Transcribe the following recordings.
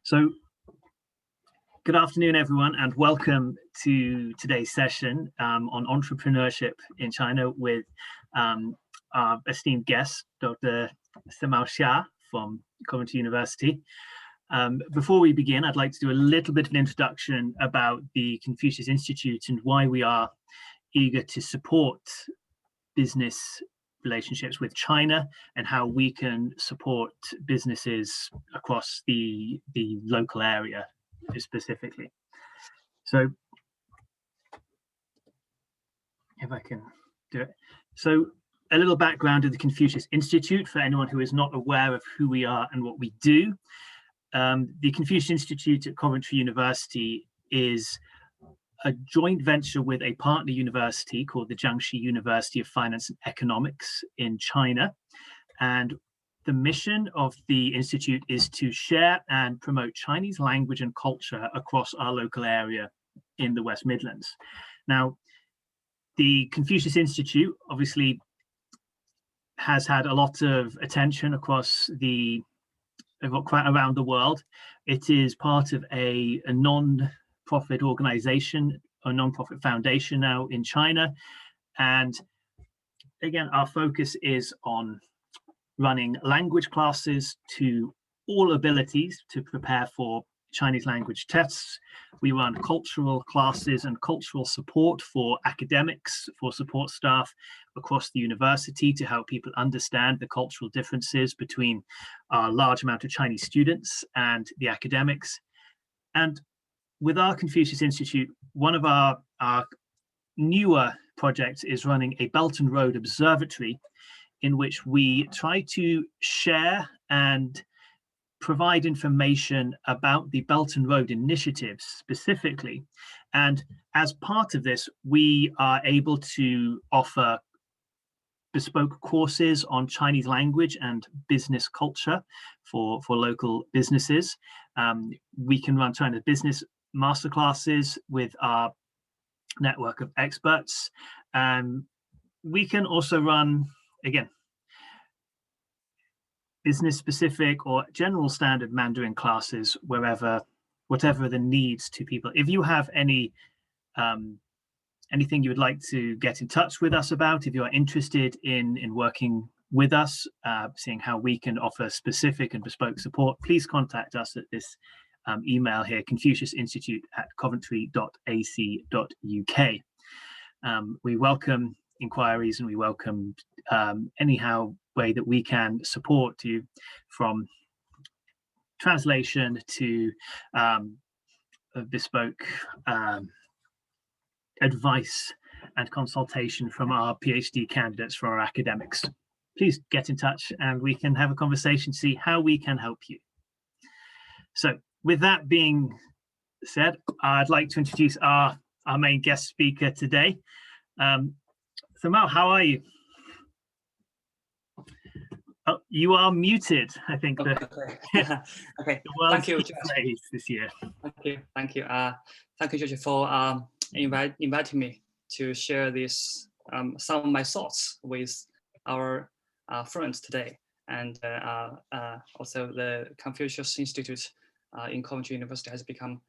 So, good afternoon, everyone, and welcome to today's session on entrepreneurship in China with our esteemed guest, Dr. Senmao Xia from Coventry University. Before we begin, I'd like to do a little bit of an introduction about the Confucius Institute and why we are eager to support business relationships with China and how we can support businesses across the local area specifically. So if I can do it. So a little background of the Confucius Institute for anyone who is not aware of who we are and what we do. The Confucius Institute at Coventry University is a joint venture with a partner university called the Jiangxi University of Finance and Economics in China. And the mission of the Institute is to share and promote Chinese language and culture across our local area in the West Midlands. Now, the Confucius Institute obviously has had a lot of attention across around the world. It is part of a non-profit organization, a non-profit foundation now in China. And again, our focus is on running language classes to all abilities to prepare for Chinese language tests. We run cultural classes and cultural support for academics, for support staff across the university to help people understand the cultural differences between a large amount of Chinese students and the academics. And with our Confucius Institute, one of our newer projects is running a Belt and Road Observatory in which we try to share and provide information about the Belt and Road initiatives specifically. And as part of this, we are able to offer bespoke courses on Chinese language and business culture for local businesses. We can run China business masterclasses with our network of experts. We can also run, again, business specific or general standard Mandarin classes whatever the needs to people. If you have anything you would like to get in touch with us about, if you are interested in working with us, seeing how we can offer specific and bespoke support, please contact us at this email here, confuciusinstitute@coventry.ac.uk. We welcome inquiries and we welcome anyhow way that we can support you, from translation to bespoke advice and consultation from our PhD candidates for our academics. Please get in touch and we can have a conversation, see how we can help you. So with that being said, I'd like to introduce our main guest speaker today. Senmao, how are you? Oh, you are muted, I think. Okay. Okay. Thank you, George. This year. Thank you. Thank you, George, for inviting me to share this some of my thoughts with our friends today, and also the Confucius Institute in Coventry University has become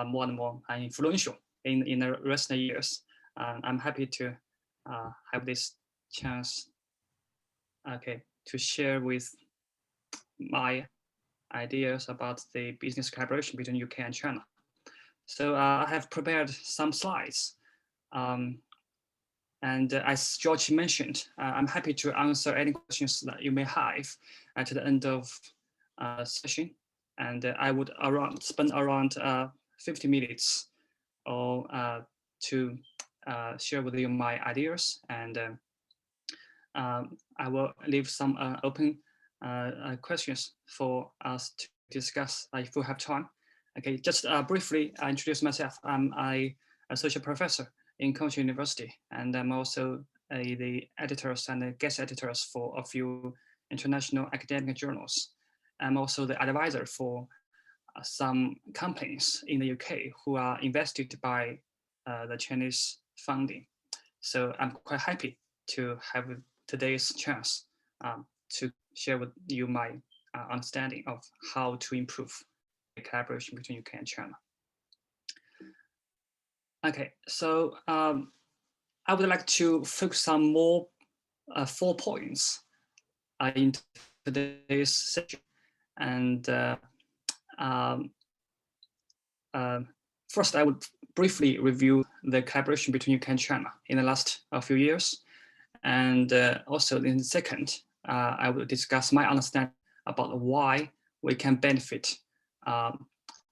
more and more influential in the recent years. I'm happy to have this chance. To share with my ideas about the business collaboration between UK and China. So I have prepared some slides. And as George mentioned, I'm happy to answer any questions that you may have at the end of the session. And I would spend around 50 minutes to share with you my ideas, and I will leave some open questions for us to discuss if we have time. Okay, just briefly introduce myself. I'm an associate professor in Coventry University, and I'm also the editors and the guest editors for a few international academic journals. I'm also the advisor for some companies in the UK who are invested by the Chinese funding. So I'm quite happy to have today's chance to share with you my understanding of how to improve collaboration between UK and China. Okay, so I would like to focus on more 4 points in today's session. And first, I would briefly review the collaboration between UK and China in the last few years. And also in the second, I will discuss my understanding about why we can benefit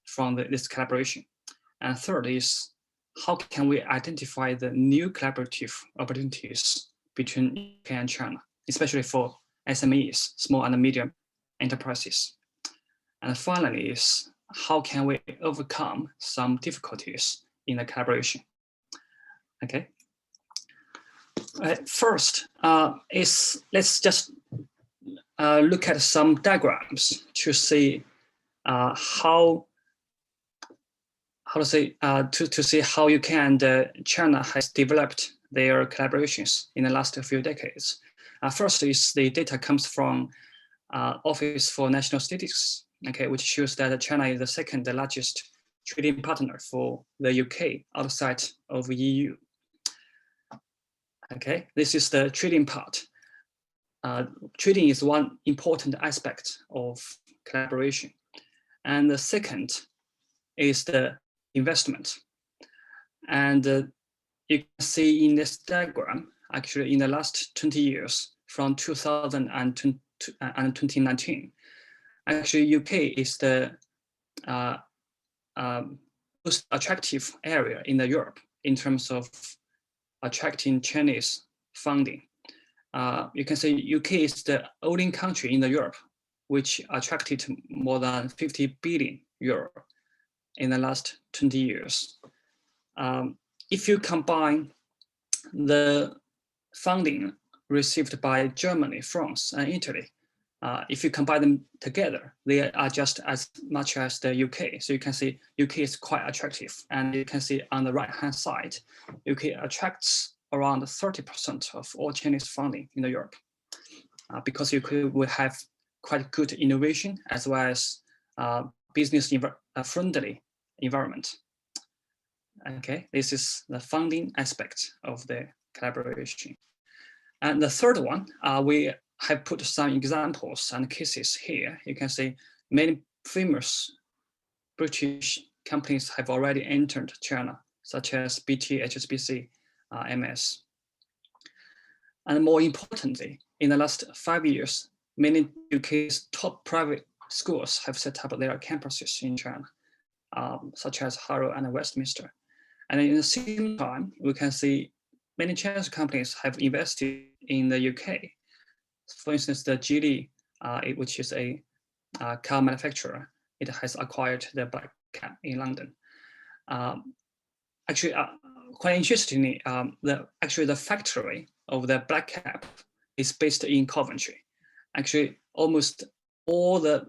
from this collaboration. And third is, how can we identify the new collaborative opportunities between UK and China, especially for SMEs, small and medium enterprises. And finally is, how can we overcome some difficulties in the collaboration? Okay. First let's just look at some diagrams to see how to see how UK and China has developed their collaborations in the last few decades. First is the data comes from Office for National Statistics, okay, which shows that China is the second largest trading partner for the UK outside of the EU. Okay, this is the trading part. Trading is one important aspect of collaboration. And the second is the investment. And you can see in this diagram, actually in the last 20 years, from 2000 and 2019, actually UK is the most attractive area in Europe in terms of attracting Chinese funding. You can say UK is the only country in Europe which attracted more than 50 billion euro in the last 20 years. If you combine the funding received by Germany, France, and Italy, if you combine them together, they are just as much as the UK. So you can see UK is quite attractive. And you can see on the right-hand side, UK attracts around 30% of all Chinese funding in Europe, because UK will have quite good innovation as well as business-friendly environment. Okay, this is the funding aspect of the collaboration. And the third one, we have put some examples and cases here. You can see many famous British companies have already entered China, such as BT, HSBC, MS. And more importantly, in the last 5 years, many UK's top private schools have set up their campuses in China, such as Harrow and Westminster. And in the same time, we can see many Chinese companies have invested in the UK. For instance, the Geely, which is a car manufacturer, it has acquired the Black Cap in London. Actually, quite interestingly, the factory of the Black Cap is based in Coventry. Actually, almost all the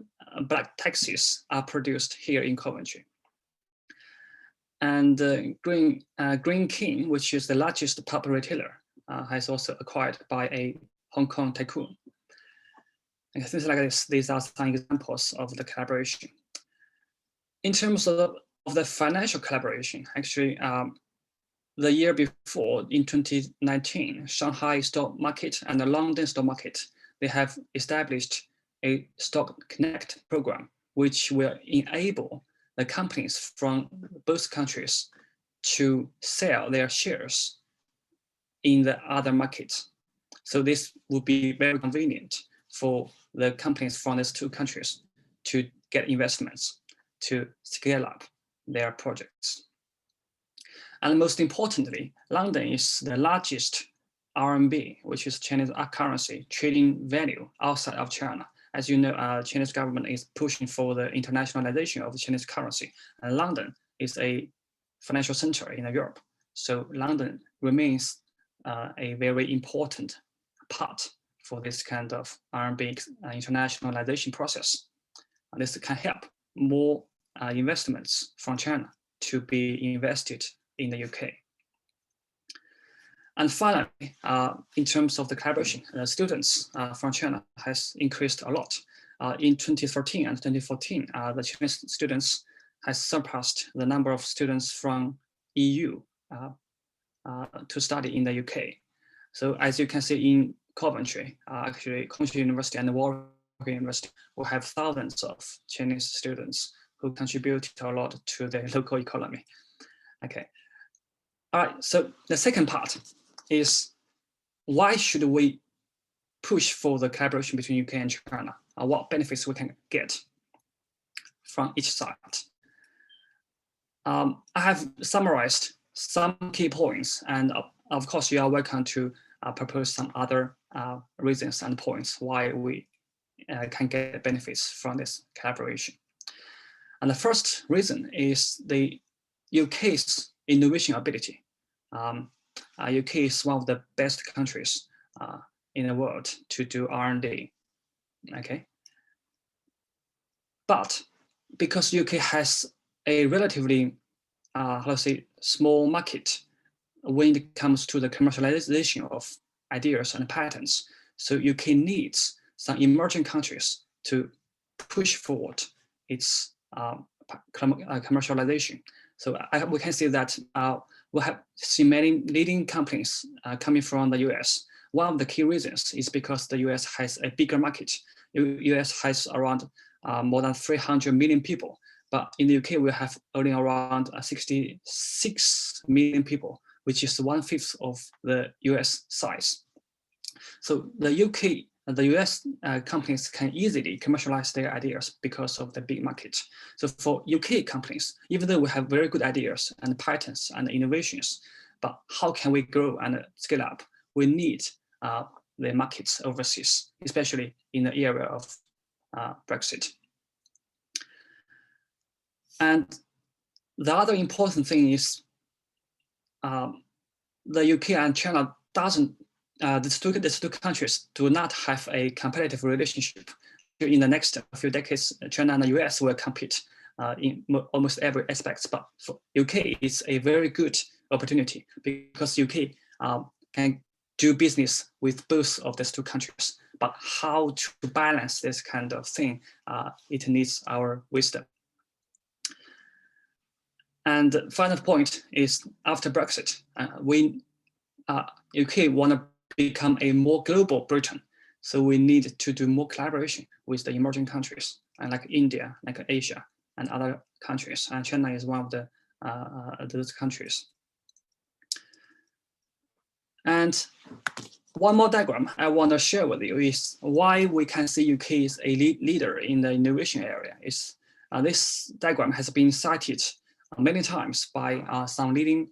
black taxis are produced here in Coventry. And Green King, which is the largest pub retailer, has also acquired by a Hong Kong tycoon. And things like this, these are some examples of the collaboration. In terms of the financial collaboration, actually, the year before, in 2019, Shanghai stock market and the London stock market, they have established a Stock Connect program, which will enable the companies from both countries to sell their shares in the other markets. So this would be very convenient for the companies from these two countries to get investments to scale up their projects. And most importantly, London is the largest RMB, which is Chinese currency, trading value outside of China. As you know, Chinese government is pushing for the internationalization of the Chinese currency. And London is a financial center in Europe. So London remains a very important part for this kind of RMB internationalization process. And this can help more investments from China to be invested in the UK. And finally, in terms of the collaboration, students from China has increased a lot. in 2013 and 2014, the Chinese students has surpassed the number of students from EU to study in the UK. So as you can see in Coventry, actually Coventry University and Warwick University will have thousands of Chinese students who contribute a lot to the local economy. Okay. All right, so the second part is, why should we push for the collaboration between UK and China? What benefits we can get from each side? I have summarized some key points, and of course you are welcome to propose some other reasons and points why we can get benefits from this collaboration. And the first reason is the UK's innovation ability. UK is one of the best countries in the world to do R&D, okay? But because UK has a relatively, how to say, small market when it comes to the commercialization of ideas and patents, so UK needs some emerging countries to push forward its commercialization. So we can see that we have seen many leading companies coming from the US. One of the key reasons is because the US has a bigger market. US has around more than 300 million people, but in the UK we have only around 66 million people, which is 1/5 of the US size. So the US companies can easily commercialize their ideas because of the big market. So for UK companies, even though we have very good ideas and patents and innovations, but how can we grow and scale up? We need the markets overseas, especially in the area of Brexit. And the other important thing is the UK and China doesn't, these two countries do not have a competitive relationship. In the next few decades, China and the US will compete in almost every aspect, but for UK, it's a very good opportunity because UK can do business with both of these two countries. But how to balance this kind of thing, it needs our wisdom. And the final point is, after Brexit, UK want to become a more global Britain. So we need to do more collaboration with the emerging countries, like India, like Asia, and other countries. And China is one of those countries. And one more diagram I want to share with you is why we can see UK is a leader in the innovation area. This diagram has been cited many times by some leading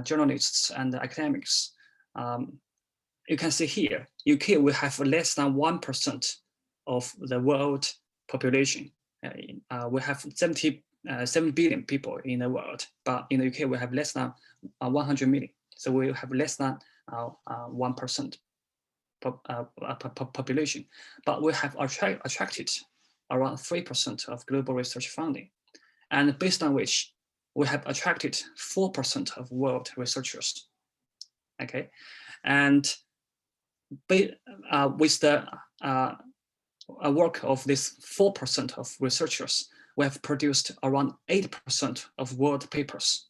journalists and academics. You can see here, UK will have less than 1% of the world population. We have 7 billion people in the world, but in the UK we have less than 100 million. So we have less than 1% population, but we have attracted around 3% of global research funding, and based on which we have attracted 4% of world researchers. Okay, and with the work of this 4% of researchers, we have produced around 8% of world papers.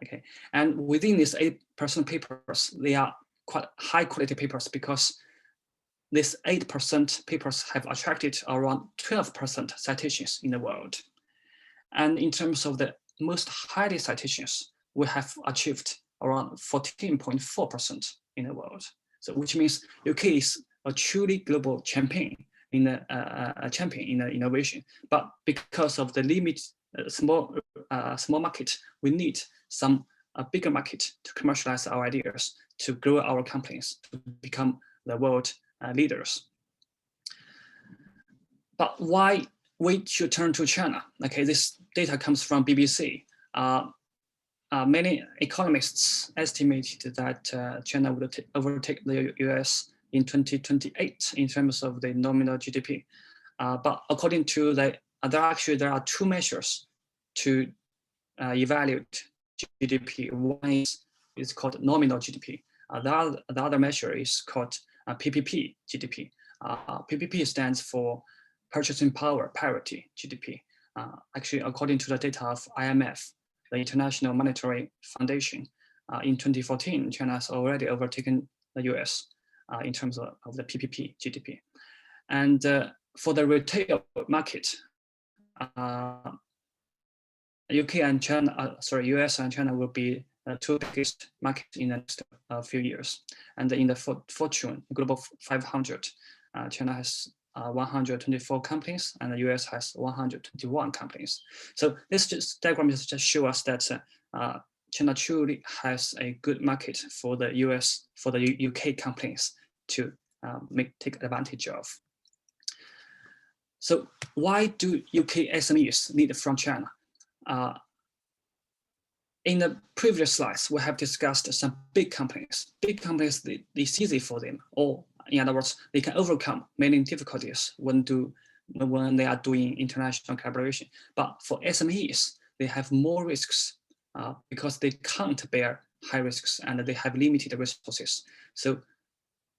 Okay, and within these 8% papers, they are quite high quality papers because these 8% papers have attracted around 12% citations in the world. And in terms of the most highly citations, we have achieved around 14.4% in the world. So which means UK is a truly global champion in the innovation. But because of the limit, small market, we need some bigger market to commercialize our ideas, to grow our companies, to become the world leaders. But why we should turn to China? Okay, this data comes from BBC. Many economists estimated that China would overtake the US in 2028 in terms of the nominal GDP. But according to there are two measures to evaluate GDP. One is called nominal GDP. The other measure is called PPP GDP. PPP stands for purchasing power parity, GDP. Actually, according to the data of IMF, the International Monetary Foundation, in 2014, China has already overtaken the US in terms of the PPP GDP. And for the retail market, UK and China, US and China will be the two biggest markets in the next few years. And in the Fortune Global 500, China has 124 companies, and the US has 121 companies. So this diagram just shows us that China truly has a good market for the UK companies to take advantage of. So why do UK SMEs need from China? In the previous slides, we have discussed some big companies. Big companies, it's easy for them, or in other words, they can overcome many difficulties when they are doing international collaboration. But for SMEs, they have more risks because they can't bear high risks and they have limited resources. So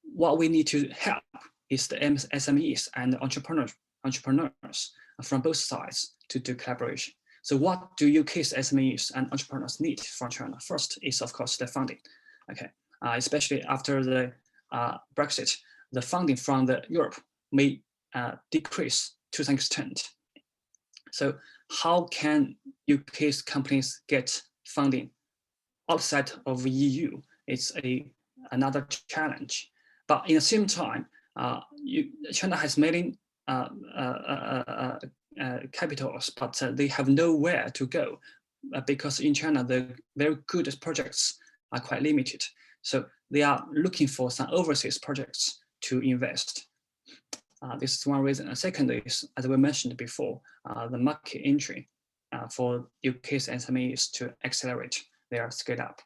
what we need to help is the SMEs and entrepreneurs from both sides to do collaboration. So what do UK's SMEs and entrepreneurs need from China? First is, of course, the funding. Okay, especially after the Brexit, the funding from the Europe may decrease to some extent. So how can UK's companies get funding outside of the EU? It's another challenge. But in the same time, China has many capitals, but they have nowhere to go because in China, the very good projects are quite limited. So they are looking for some overseas projects to invest. This is one reason. And second is, as we mentioned before, the market entry for UK's SMEs to accelerate their scale up.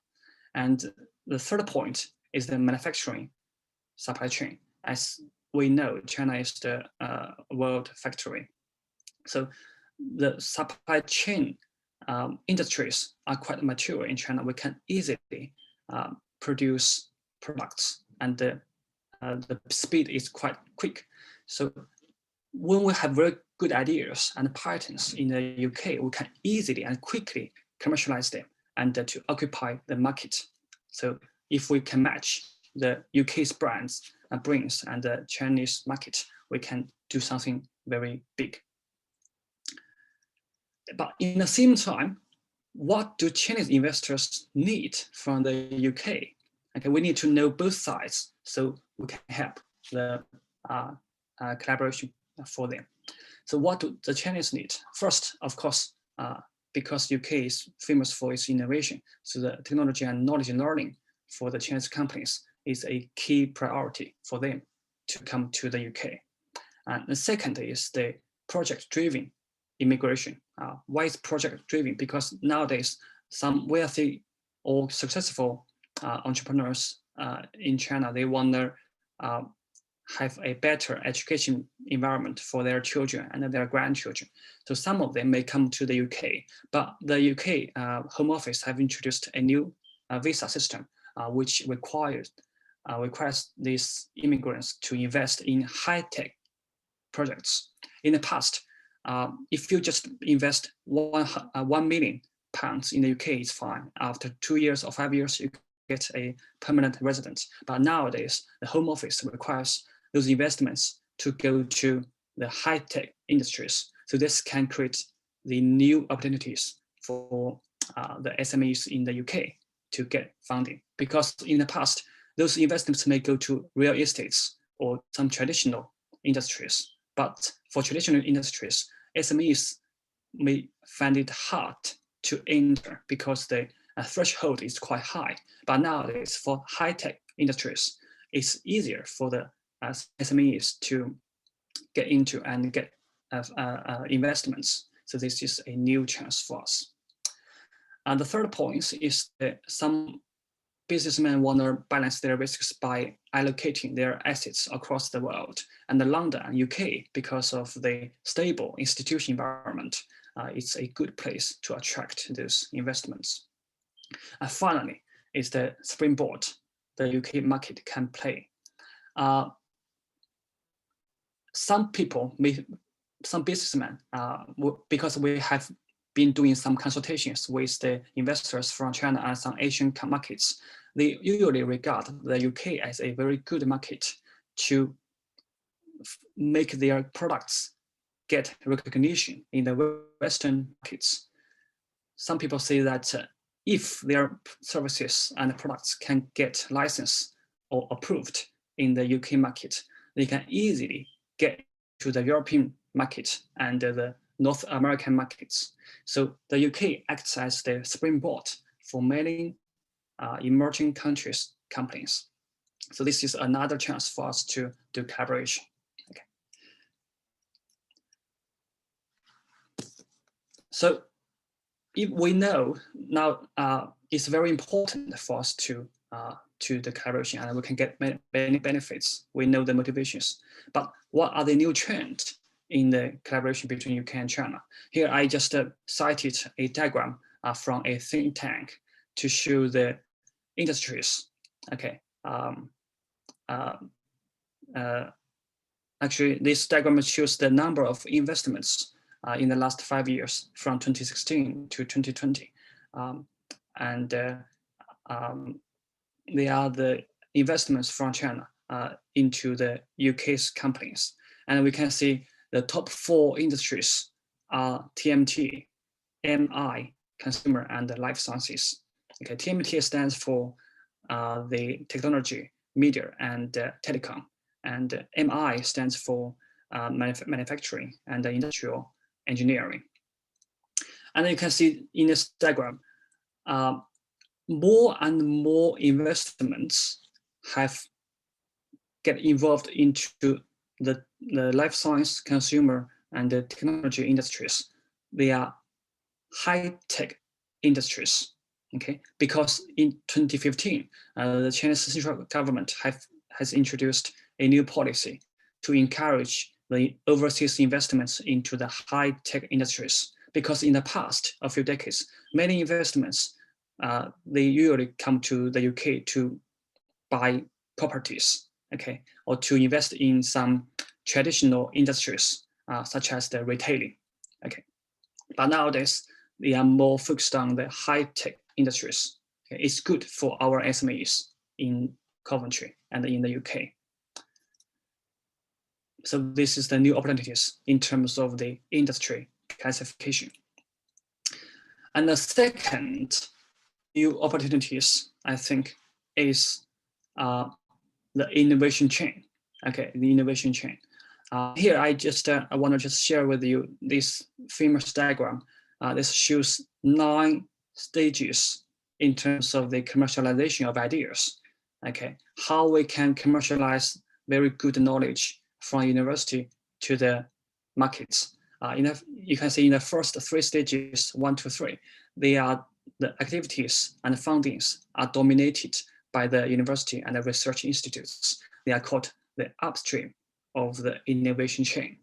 And the third point is the manufacturing supply chain. As we know, China is the world factory. So the supply chain industries are quite mature in China. We can easily produce products, and the speed is quite quick. So when we have very good ideas and patents in the UK, we can easily and quickly commercialize them and to occupy the market. So if we can match the UK's brands and brands and the Chinese market, we can do something very big. But in the same time, what do Chinese investors need from the UK? Okay, we need to know both sides so we can help the collaboration for them. So what do the Chinese need? First, of course, because UK is famous for its innovation, so the technology and knowledge learning for the Chinese companies is a key priority for them to come to the UK. And the second is the project-driven immigration. Why is project-driven? Because nowadays, some wealthy or successful entrepreneurs in China, they want to have a better education environment for their children and their grandchildren. So some of them may come to the UK, but the UK Home Office have introduced a new visa system, which requires these immigrants to invest in high-tech projects. In the past, if you just invest £1 million in the UK, it's fine. After 2 years or 5 years, you get a permanent residence. But nowadays, the Home Office requires those investments to go to the high-tech industries. So this can create the new opportunities for the SMEs in the UK to get funding. Because in the past, those investments may go to real estates or some traditional industries. But for traditional industries, SMEs may find it hard to enter because the threshold is quite high. But nowadays, for high-tech industries, it's easier for the SMEs to get into and get investments. So this is a new chance for us. And the third point is that some businessmen want to balance their risks by allocating their assets across the world. And the London, UK, because of the stable institution environment, it's a good place to attract those investments. And finally, is the springboard the UK market can play. Some people may some businessmen, because we have been doing some consultations with the investors from China and some Asian markets, they usually regard the UK as a very good market to make their products get recognition in the Western markets. Some people say that if their services and products can get licensed or approved in the UK market, they can easily get to the European market and the North American markets. So the UK acts as the springboard for many emerging countries companies. So this is another chance for us to do collaboration. Okay. So if we know now, it's very important for us to the collaboration, and we can get many benefits. We know the motivations, but what are the new trends in the collaboration between UK and China? Here I just cited a diagram from a think tank to show the industries. Okay. Actually, this diagram shows the number of investments in the last 5 years from 2016 to 2020. They are the investments from China into the UK's companies. And we can see the top 4 industries are TMT, MI, consumer, and life sciences. Okay, TMT stands for the technology, media, and telecom. And MI stands for manufacturing and industrial engineering. And you can see in this diagram, more and more investments get involved into the life science, consumer, and the technology industries. They are high-tech industries, okay? Because in 2015, the Chinese central government has introduced a new policy to encourage the overseas investments into the high-tech industries. Because in the past, a few decades, many investments, they usually come to the UK to buy properties, okay, or to invest in some traditional industries, such as the retailing, okay. But nowadays, they are more focused on the high-tech industries. Okay? It's good for our SMEs in Coventry and in the UK. So this is the new opportunities in terms of the industry classification. And the second new opportunities, I think, is the innovation chain. Okay, the innovation chain. Here, I want to just share with you this famous diagram. This shows 9 stages in terms of the commercialization of ideas. Okay, how we can commercialize very good knowledge from university to the markets. You can see in the first 3 stages, 1 to 3, the activities and fundings are dominated by the university and the research institutes. They are called the upstream of the innovation chain.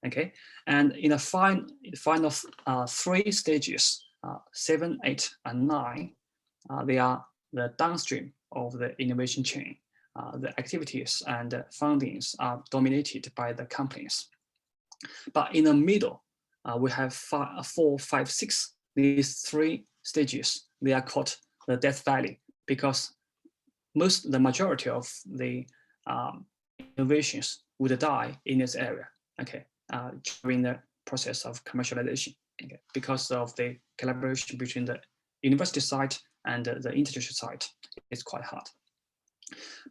Okay, and in the final 3 stages, 7, 8, and 9, they are the downstream of the innovation chain. The activities and fundings are dominated by the companies. But in the middle, we have 4, 5, 6. These 3 stages, they are called the death valley, because the majority of the innovations would die in this area, okay, during the process of commercialization, okay, because of the collaboration between the university side and the industry side. It's quite hard.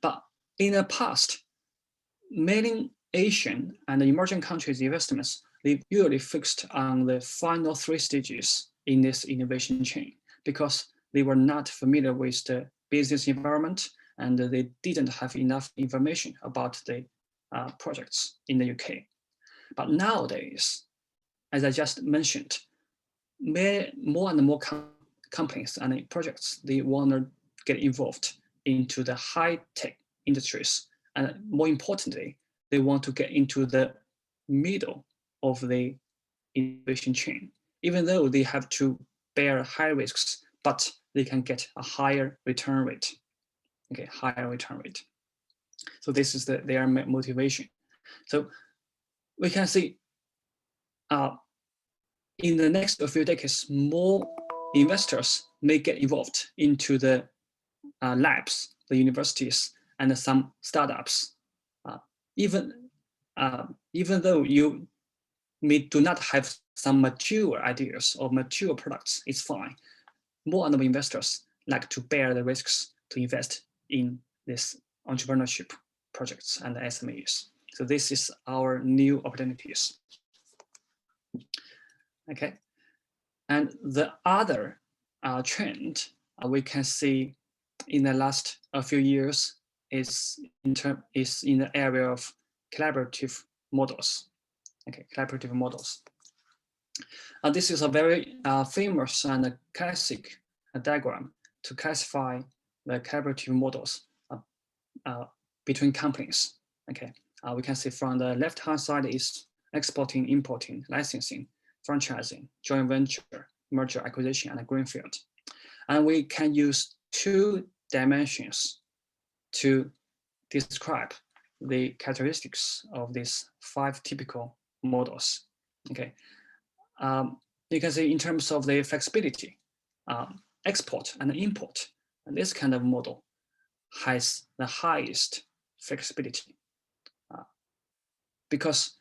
But in the past, many Asian and emerging countries investments, they usually focused on the final 3 stages in this innovation chain, because they were not familiar with the business environment and they didn't have enough information about the projects in the UK. But nowadays, as I just mentioned, more and more companies and projects, they want to get involved into the high-tech industries. And more importantly, they want to get into the middle of the innovation chain, even though they have to bear high risks, but they can get a higher return rate. Okay, higher return rate. So this is their motivation. So we can see in the next few decades, more investors may get involved into the labs, the universities, and some startups. Even though you do not have some mature ideas or mature products, it's fine. More and more investors like to bear the risks to invest in this entrepreneurship projects and SMEs. So this is our new opportunities. Okay, and the other trend we can see in the last few years is in the area of collaborative models. Okay, collaborative models. This is a very famous and classic diagram to classify the collaborative models between companies. Okay, we can see from the left-hand side is exporting, importing, licensing, franchising, joint venture, merger, acquisition, and greenfield. And we can use 2 dimensions to describe the characteristics of these 5 typical models. Okay, you can see in terms of the flexibility, export and import, and this kind of model has the highest flexibility because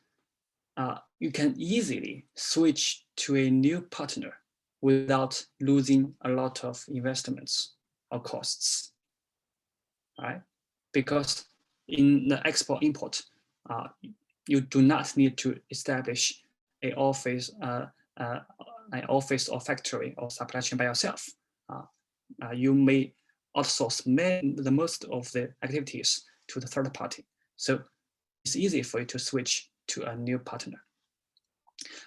you can easily switch to a new partner without losing a lot of investments or costs, right? Because in the export-import, you do not need to establish an office or factory or supply chain by yourself. You may outsource the most of the activities to the third party. So it's easy for you to switch to a new partner.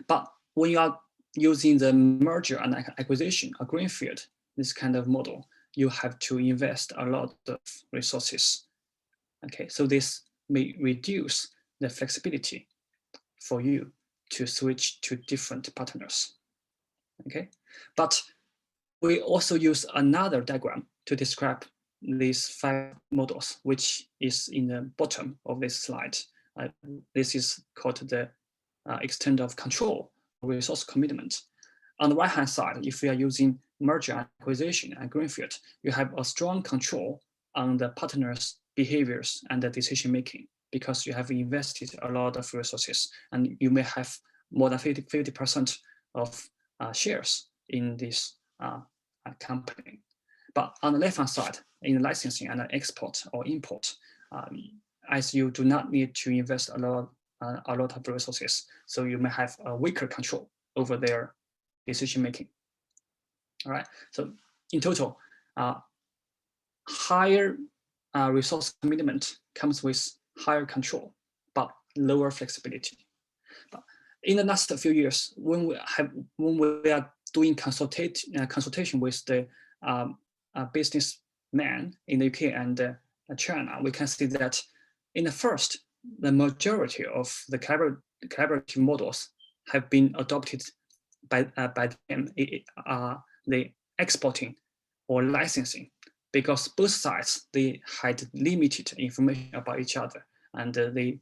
But when you are using the merger and acquisition, a greenfield, this kind of model, you have to invest a lot of resources. Okay, so this may reduce the flexibility for you to switch to different partners. Okay, but we also use another diagram to describe these 5 models, which is in the bottom of this slide. This is called the extent of control, resource commitment. On the right-hand side, if we are using merger, acquisition, and greenfield, you have a strong control on the partners' behaviors and the decision-making because you have invested a lot of resources and you may have more than 50% of shares in this company. But on the left-hand side, in licensing and export or import, as you do not need to invest a lot of resources, so you may have a weaker control over their decision-making. All right, so in total, higher resource commitment comes with higher control, but lower flexibility. But in the last few years, when we are doing consultation with the businessmen in the UK and China, we can see that in the first, the majority of the collaborative models have been adopted by them, the exporting or licensing, because both sides, they had limited information about each other and they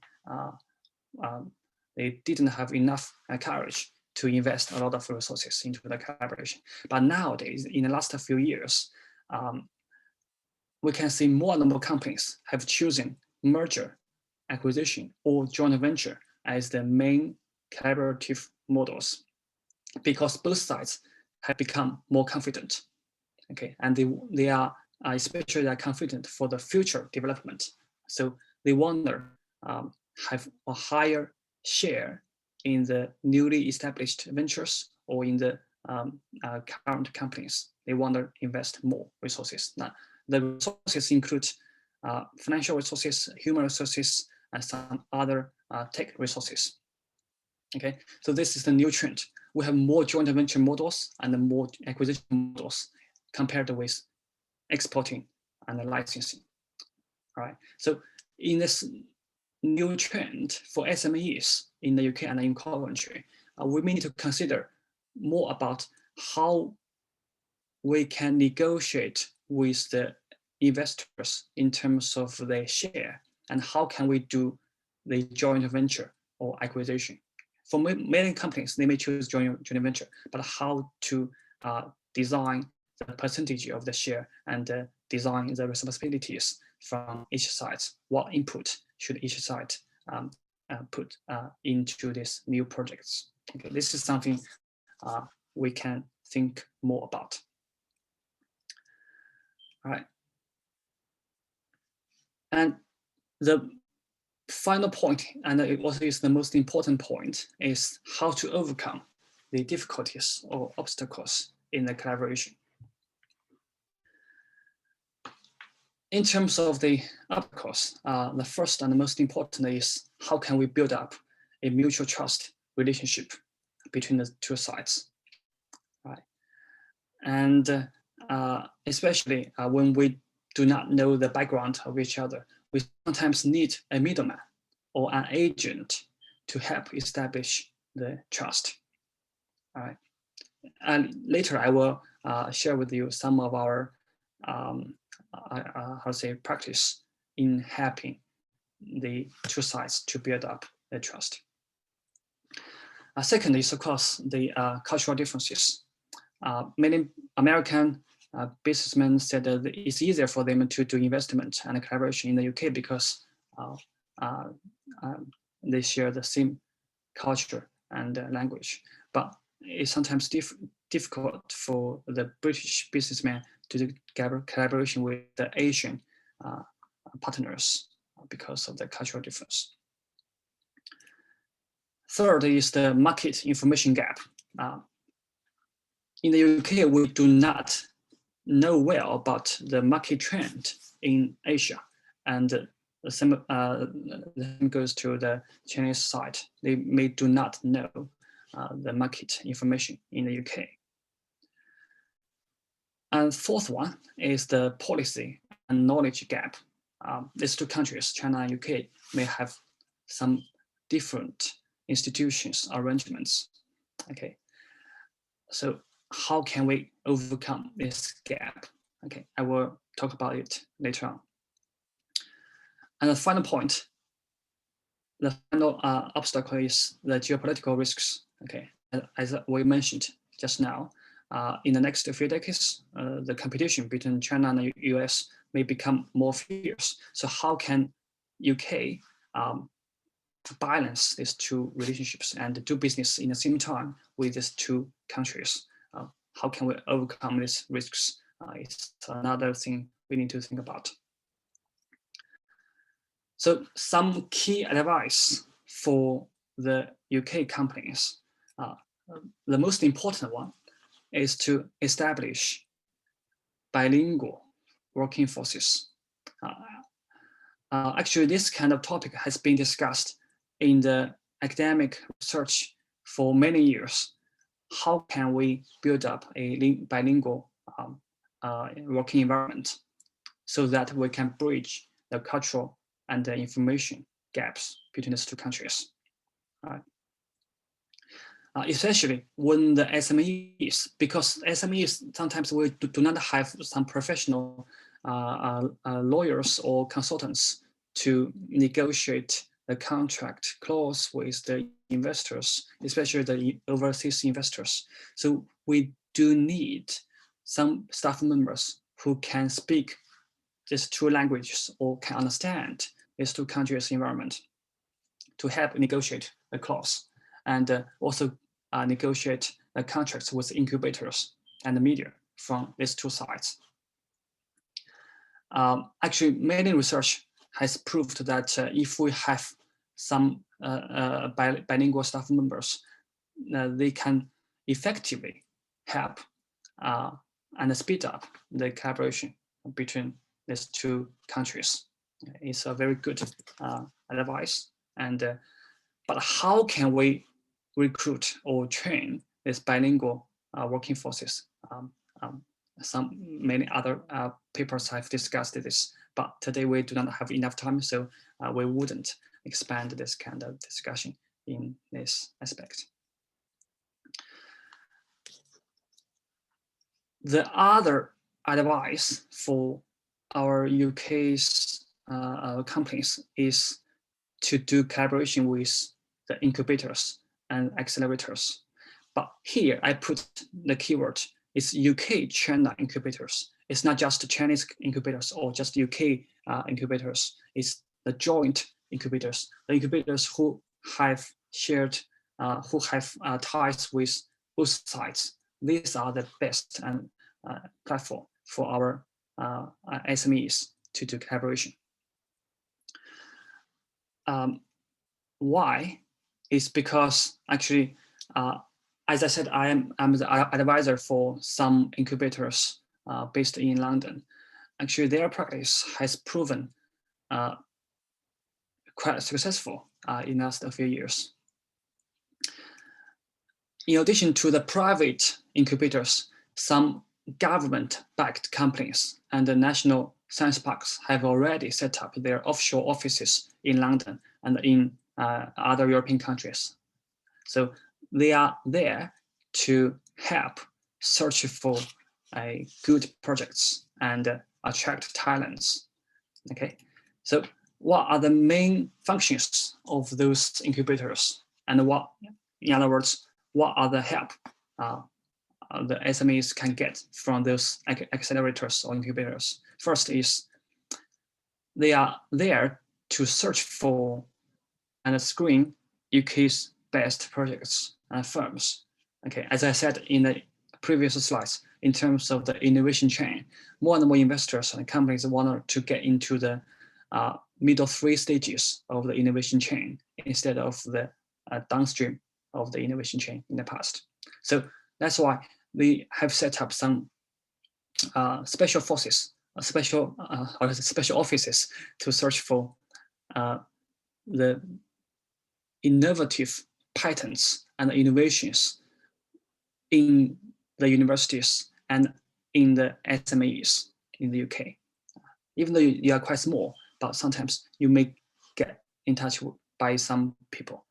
didn't have enough courage to invest a lot of resources into the collaboration. But nowadays, in the last few years, we can see more and more companies have chosen merger, acquisition, or joint venture as the main collaborative models, because both sides have become more confident. Okay, and they are especially confident for the future development. So they want to have a higher share in the newly established ventures or in the current companies. They want to invest more resources. Now, the resources include financial resources, human resources, and some other tech resources. Okay, so this is the new trend. We have more joint venture models and more acquisition models compared with exporting and licensing. All right, so in this new trend for SMEs in the UK and in Coventry, we may need to consider more about how we can negotiate with the investors in terms of their share and how can we do the joint venture or acquisition. For many companies, they may choose joint venture, but how to design the percentage of the share and design the responsibilities from each side. What input should each side put into these new projects? Okay, this is something we can think more about. All right. And the final point, and it also is the most important point, is how to overcome the difficulties or obstacles in the collaboration. In terms of the obstacles, the first and the most important is how can we build up a mutual trust relationship between the two sides, right? And especially when we do not know the background of each other, we sometimes need a middleman or an agent to help establish the trust. All right. And later I will share with you some of our practice in helping the two sides to build up the trust. Second is, of course, the cultural differences. Many American businessmen said that it's easier for them to do investment and collaboration in the UK because they share the same culture and language. But it's sometimes difficult for the British businessmen to do collaboration with the Asian partners because of the cultural difference. Third is the market information gap. In the UK, we do not know well about the market trend in Asia, and the same goes to the Chinese side. They may do not know the market information in the UK. And fourth one is the policy and knowledge gap. These two countries, China and UK, may have some different institutions, arrangements. Okay, so how can we overcome this gap? Okay, I will talk about it later on. And the final point, the final obstacle is the geopolitical risks. Okay, as we mentioned just now, in the next few decades, the competition between China and the US may become more fierce. So how can UK balance these two relationships and do business in the same time with these two countries? How can we overcome these risks? It's another thing we need to think about. So some key advice for the UK companies. The most important one is to establish bilingual working forces. Actually, this kind of topic has been discussed in the academic research for many years. How can we build up a bilingual working environment so that we can bridge the cultural and the information gaps between these two countries? Especially when the SMEs, because SMEs sometimes we do not have some professional lawyers or consultants to negotiate the contract clause with the investors, especially the overseas investors. So we do need some staff members who can speak these two languages or can understand these two countries' environment to help negotiate the clause and also negotiate the contracts with incubators and the media from these two sides. Actually, many research has proved that if we have some bilingual staff members, they can effectively help and speed up the collaboration between these two countries. It's a very good advice. And but how can we recruit or train these bilingual working forces? Many other papers have discussed this, but today we do not have enough time, so we wouldn't expand this kind of discussion in this aspect. The other advice for our UK's companies is to do collaboration with the incubators and accelerators. But here I put the keyword, it's UK China incubators. It's not just Chinese incubators or just UK incubators. It's the joint incubators, the incubators who have shared, who have ties with both sides. These are the best and platform for our SMEs to do collaboration. Why? Is because actually, as I said, I'm the advisor for some incubators based in London. Actually, their practice has proven quite successful in the last few years. In addition to the private incubators, some government-backed companies and the national science parks have already set up their offshore offices in London and in other European countries. So they are there to help search for good projects and attract talents. Okay, so what are the main functions of those incubators, and what, in other words, what are the help the SMEs can get from those accelerators or incubators? First is they are there to search for and screen UK's best projects and firms. Okay, as I said in the previous slides, in terms of the innovation chain, more and more investors and companies want to get into the middle 3 stages of the innovation chain instead of the downstream of the innovation chain in the past. So that's why we have set up some special forces, special offices to search for the innovative patents and innovations in the universities and in the SMEs in the UK. Even though you are quite small, but sometimes you may get in touch by some people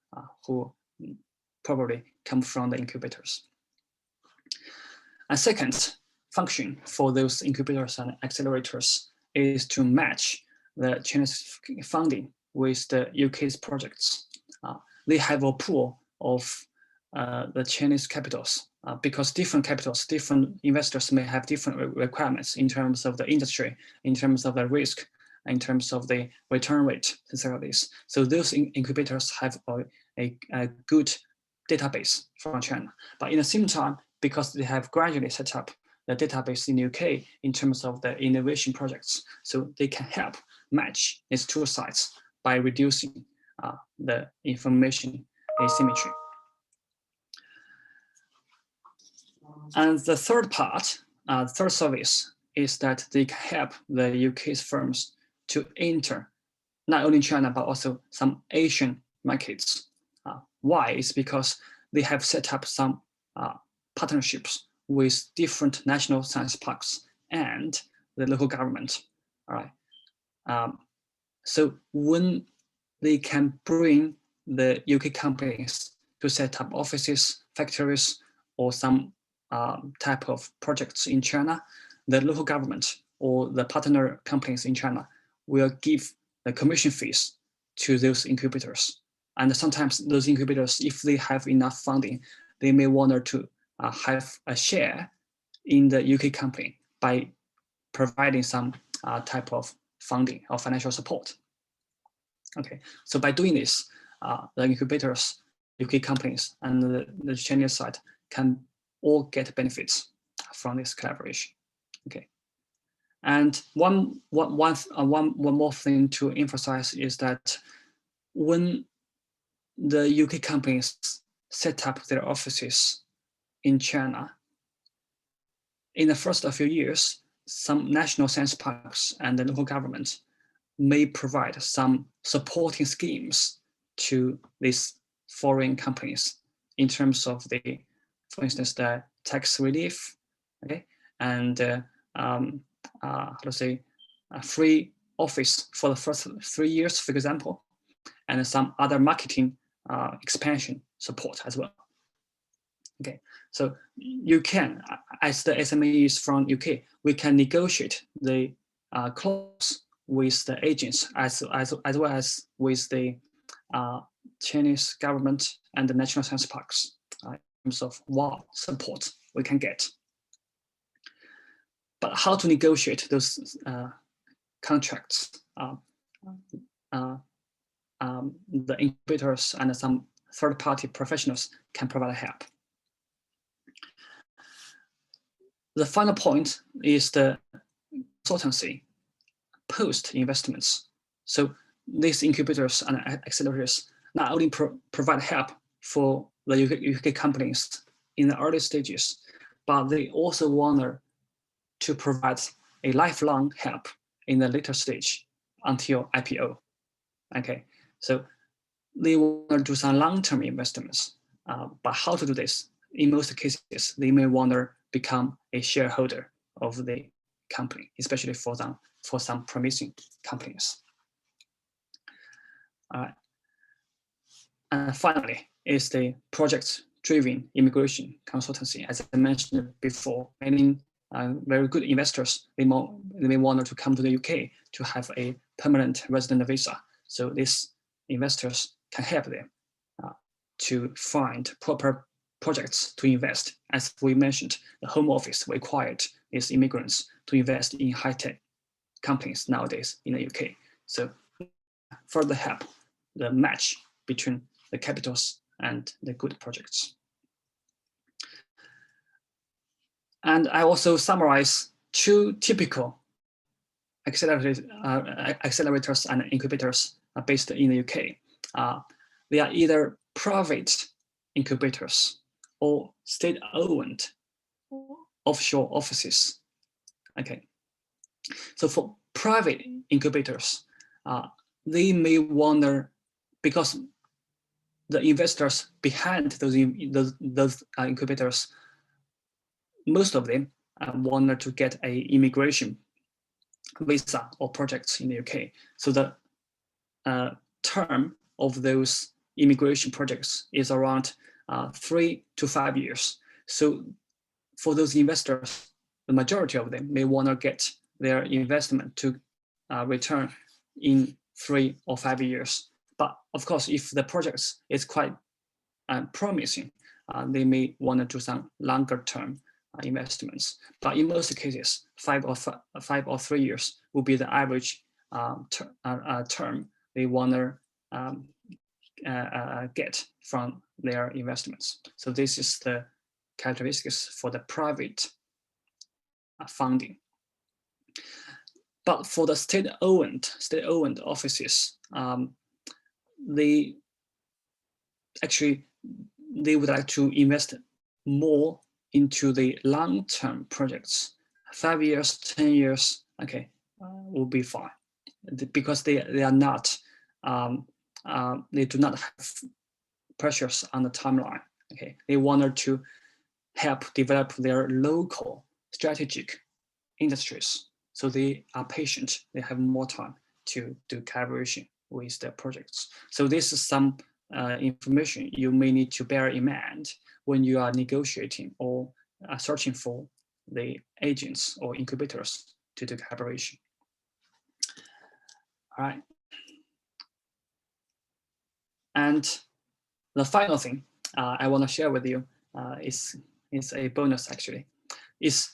who probably come from the incubators. A second function for those incubators and accelerators is to match the Chinese funding with the UK's projects. They have a pool of the Chinese capitals because different capitals, different investors may have different requirements in terms of the industry, in terms of the risk, in terms of the return rate, things like this. So those incubators have a good database from China. But in the same time, because they have gradually set up the database in the UK in terms of the innovation projects, so they can help match these two sides by reducing the information asymmetry. And the third part, third service, is that they can help the UK's firms to enter not only China, but also some Asian markets. Why? It's because they have set up some partnerships with different national science parks and the local government. All right. So when they can bring the UK companies to set up offices, factories, or some type of projects in China, the local government or the partner companies in China will give the commission fees to those incubators. And sometimes those incubators, if they have enough funding, they may want to have a share in the UK company by providing some type of funding or financial support. Okay, so by doing this, the incubators, UK companies, and the Chinese side can all get benefits from this collaboration. Okay, and one more thing to emphasize is that when the UK companies set up their offices in China, in the first few years, some national science parks and the local government may provide some supporting schemes to these foreign companies in terms of the, for instance, the tax relief, okay, and how to say, a free office for the first 3 years, for example, and some other marketing expansion support as well. Okay, so you can, as the SMEs from UK, we can negotiate the clause with the agents as well as with the Chinese government and the national science parks in terms of what support we can get. But how to negotiate those contracts? The incubators and some third-party professionals can provide help. The final point is the consultancy post-investments. So these incubators and accelerators not only provide help for the UK companies in the early stages, but they also want to provide a lifelong help in the later stage until IPO. Okay, so they want to do some long-term investments, but how to do this? In most cases, they may want to become a shareholder of the company, especially for some promising companies. All right. And finally, is the project-driven immigration consultancy. As I mentioned before, many very good investors, they may want to come to the UK to have a permanent resident visa. So these investors can help them to find proper projects to invest. As we mentioned, the Home Office required these immigrants to invest in high-tech companies nowadays in the UK. So further help the match between the capitals and the good projects. And I also summarize two typical accelerators and incubators based in the UK. They are either private incubators or state-owned offshore offices. Okay, so for private incubators, they may wonder, because the investors behind those incubators, most of them wanted to get an immigration visa or projects in the UK. So the term of those immigration projects is around 3 to 5 years. So for those investors, the majority of them may want to get their investment to return in 3 or 5 years. But of course, if the project is quite promising, they may want to do some longer term investments. But in most cases, 5 or 3 years will be the average term they want to get from their investments. So this is the characteristics for the private funding. But for the state-owned offices, they would like to invest more into the long-term projects. 5 years, 10 years, okay, will be fine, because they are not, they do not have pressures on the timeline. Okay, they wanted to help develop their local strategic industries. So they are patient, they have more time to do collaboration with their projects. So this is some information you may need to bear in mind when you are negotiating or searching for the agents or incubators to do collaboration. All right. And the final thing I want to share with you is a bonus, actually, is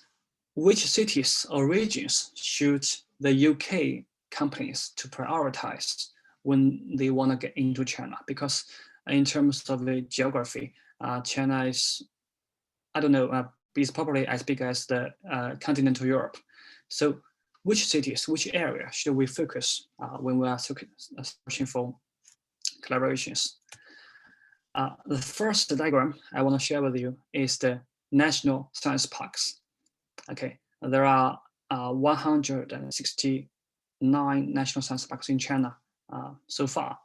which cities or regions should the UK companies to prioritize when they want to get into China? Because in terms of the geography, China is, I don't know, is probably as big as the continental Europe. So which cities, which area should we focus when we are searching for collaborations? The first diagram I want to share with you is the national science parks. Okay, there are 169 national science parks in China so far.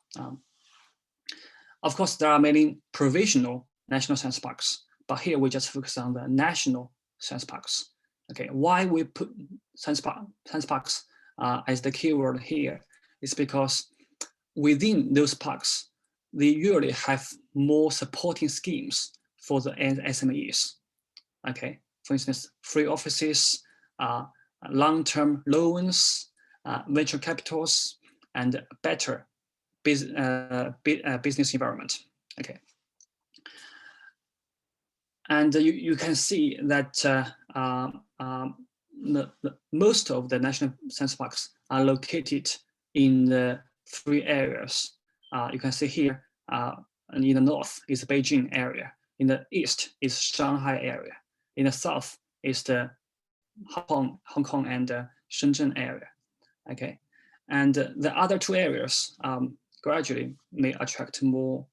Of course, there are many provisional national science parks, but here we just focus on the national science parks. Okay, why we put science parks as the keyword here is because within those parks, they usually have more supporting schemes for the SMEs. Okay, for instance, free offices, long-term loans, venture capitals, and better business environment. Okay. And you can see that most of the national science parks are located in the 3 areas. You can see here, and in the north is the Beijing area. In the east is Shanghai area. In the south is the Hong Kong and Shenzhen area. Okay, and the other 2 areas gradually may attract more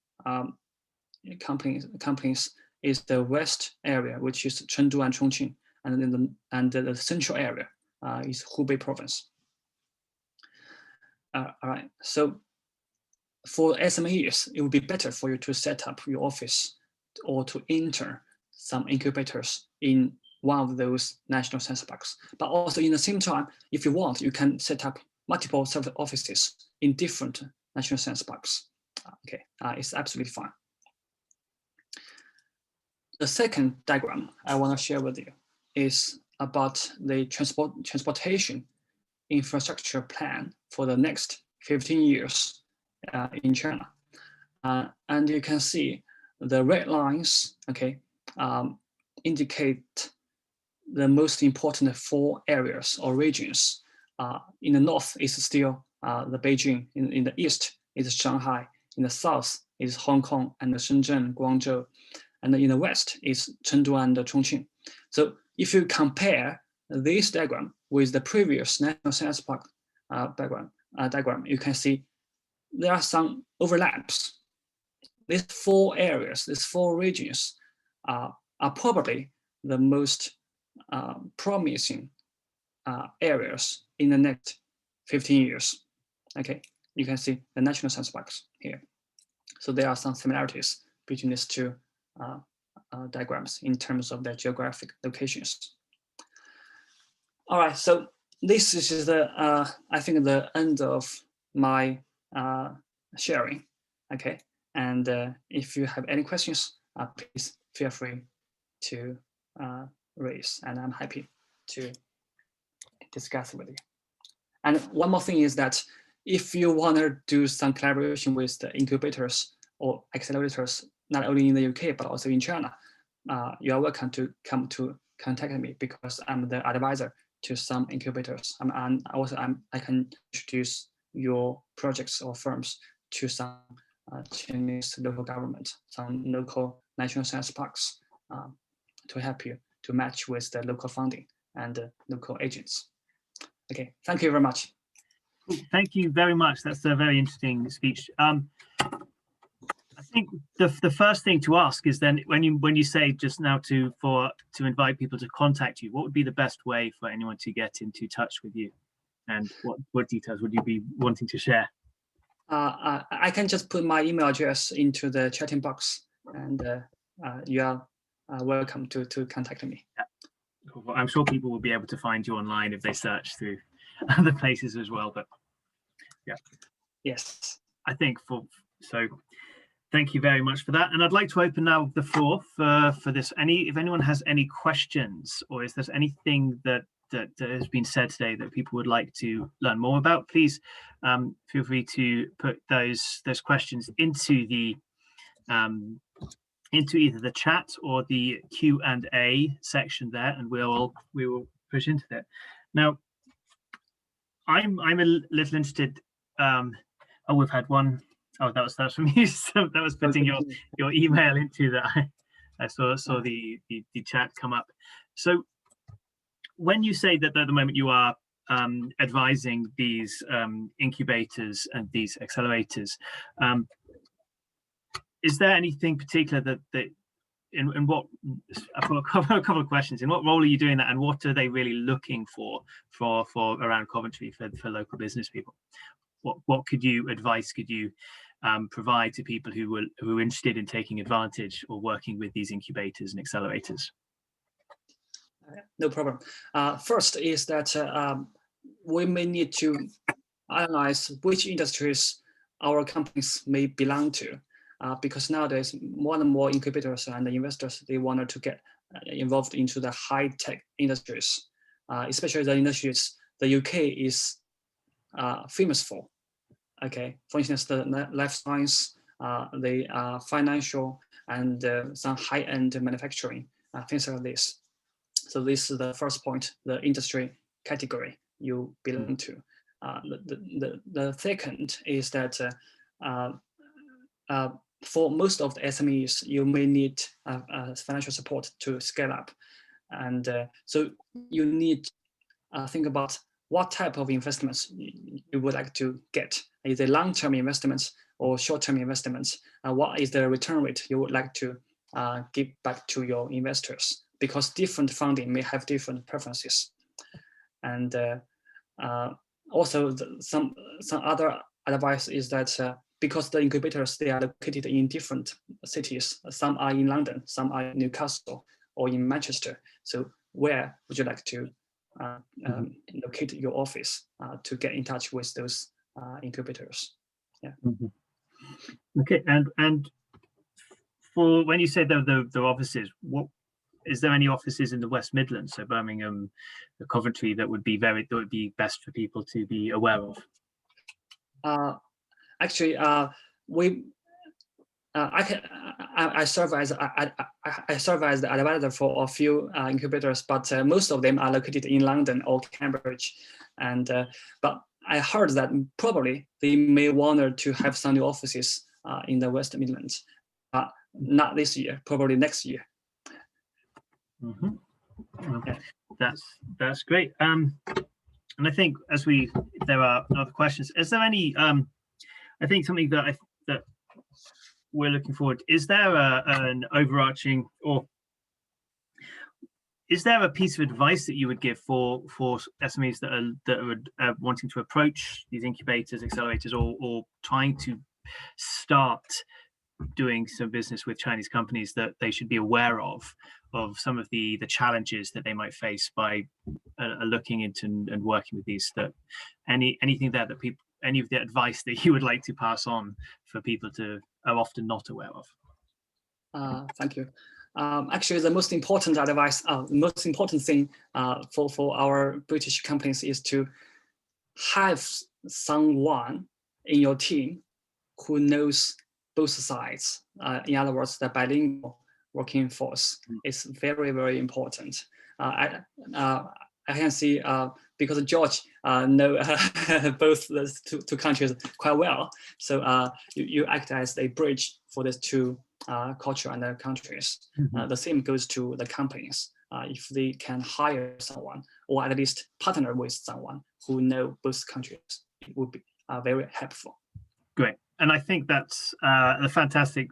companies. Is the west area, which is Chengdu and Chongqing, and the central area is Hubei province. All right, so for SMEs, it would be better for you to set up your office or to enter some incubators in one of those national science parks. But also in the same time, if you want, you can set up multiple offices in different national science parks. Okay, it's absolutely fine. The second diagram I want to share with you is about the transportation infrastructure plan for the next 15 years in China. And you can see the red lines, okay, indicate the most important 4 areas or regions. In the north is still the Beijing, in the east is Shanghai, in the south is Hong Kong and Shenzhen, Guangzhou, and in the west is Chengdu and Chongqing. So if you compare this diagram with the previous national science park diagram, you can see there are some overlaps. These 4 areas, these 4 regions are probably the most promising areas in the next 15 years. Okay, you can see the national science parks here. So there are some similarities between these 2 diagrams in terms of their geographic locations. All right, so this is the I think the end of my sharing. Okay, and if you have any questions, please feel free to raise, and I'm happy to discuss with you. And one more thing is that if you want to do some collaboration with the incubators or accelerators, not only in the UK, but also in China, you are welcome to come to contact me, because I'm the advisor to some incubators. I can introduce your projects or firms to some Chinese local government, some local national science parks, to help you to match with the local funding and local agents. Okay, thank you very much. Thank you very much. That's a very interesting speech. I think the first thing to ask is then, when you say just now to invite people to contact you, what would be the best way for anyone to get into touch with you, and what details would you be wanting to share? I can just put my email address into the chatting box, and you are welcome to contact me. Yeah. Well, I'm sure people will be able to find you online if they search through other places as well. But yeah, yes, I think so. Thank you very much for that. And I'd like to open now the floor for this. If anyone has any questions, or if there's anything that has been said today that people would like to learn more about, please feel free to put those questions into the into either the chat or the Q&A section there, and we will push into that. Now, I'm a little interested. Oh, we've had one. Oh, that's from you. So that was putting your email into that. I saw the chat come up. So when you say that at the moment you are advising these incubators and these accelerators, is there anything particular that in what, I've got a couple of questions. In what role are you doing that, and what are they really looking for around Coventry for local business people? What advice could you provide to people who are interested in taking advantage or working with these incubators and accelerators? No problem. First is that we may need to analyze which industries our companies may belong to, because nowadays more and more incubators and investors, they wanted to get involved into the high-tech industries, especially the industries the UK is famous for. Okay, for instance, the life science, the financial, and some high-end manufacturing, things like this. So this is the first point, the industry category you belong to. The second is that for most of the SMEs, you may need financial support to scale up. And so you need think about what type of investments you would like to get. Is it long-term investments or short-term investments? What is the return rate you would like to give back to your investors? Because different funding may have different preferences. And also some other advice is that because the incubators, they are located in different cities. Some are in London, some are in Newcastle or in Manchester. So where would you like to locate your office to get in touch with those incubators? Yeah. Okay, and for when you say the offices, what is there any offices in the West Midlands, so Birmingham, Coventry, that would be best for people to be aware of? Actually, I serve as the advisor for a few incubators, but most of them are located in London or Cambridge. And but I heard that probably they may want to have some new offices in the West Midlands. Not this year, probably next year. Okay, that's great. And I think if there are other questions, is there any? I think something that we're looking forward. Is there an overarching, or is there a piece of advice that you would give for SMEs that are wanting to approach these incubators, accelerators, or trying to start doing some business with Chinese companies, that they should be aware of some of the challenges that they might face by looking into and working with these? That anything there that people, any of the advice that you would like to pass on for people to are often not aware of? Thank you. Actually, the most important advice, the most important thing for our British companies is to have someone in your team who knows both sides. In other words, the bilingual working force is very, very important. I can see because George know both those two countries quite well. So you act as a bridge for these two culture and countries. The same goes to the companies. If they can hire someone or at least partner with someone who know both countries, it would be very helpful. Great. And I think that's a fantastic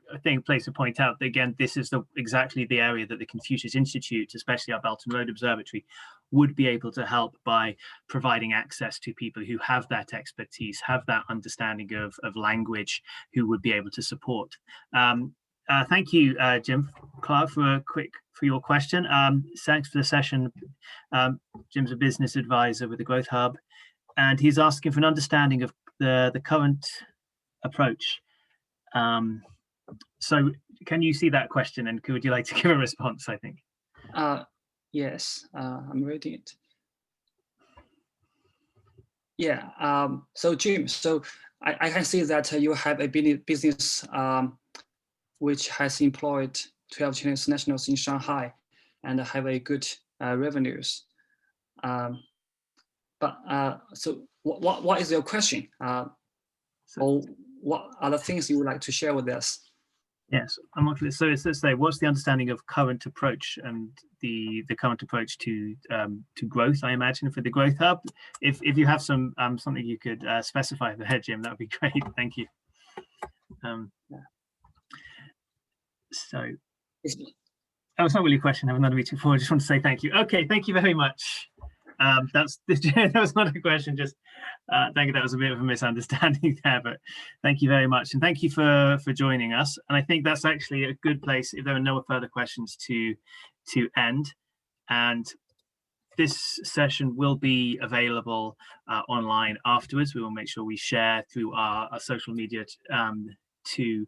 place to point out that, again, this is exactly the area that the Confucius Institute, especially our Belt and Road Observatory, would be able to help by providing access to people who have that expertise, have that understanding of language, who would be able to support. Thank you, Jim Clark, for your question. Thanks for the session. Jim's a business advisor with the Growth Hub, and he's asking for an understanding of the current approach. So can you see that question, and would you like to give a response? I think. Yes, I'm reading it. Yeah. So Jim, so I can see that you have a business which has employed 12 Chinese nationals in Shanghai and have a good revenues. But so what is your question? Or what are the things you would like to share with us? Yes, so it's to say, what's the understanding of current approach and the current approach to growth? I imagine for the Growth Hub. If you have some something you could specify there, Jim, that would be great. Thank you. So, it's not really a question. I have another meeting forward. I just want to say thank you. Okay, thank you very much. That was not a question. Just thank you. That was a bit of a misunderstanding there, but thank you very much, and thank you for joining us. And I think that's actually a good place, if there are no further questions, to end. And this session will be available online afterwards. We will make sure we share through our social media to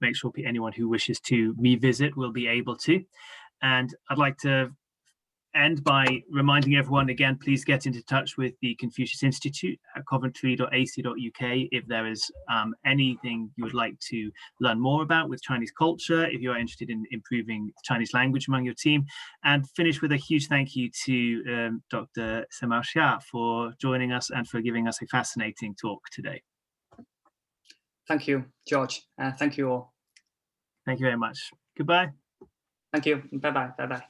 make sure anyone who wishes to revisit will be able to. And I'd like to end by reminding everyone again, please get into touch with the Confucius Institute at coventry.ac.uk if there is anything you would like to learn more about with Chinese culture, if you are interested in improving Chinese language among your team. And finish with a huge thank you to Dr. Senmao Xia for joining us and for giving us a fascinating talk today. Thank you, George, and thank you all. Thank you very much. Goodbye. Thank you. Bye-bye. Bye-bye.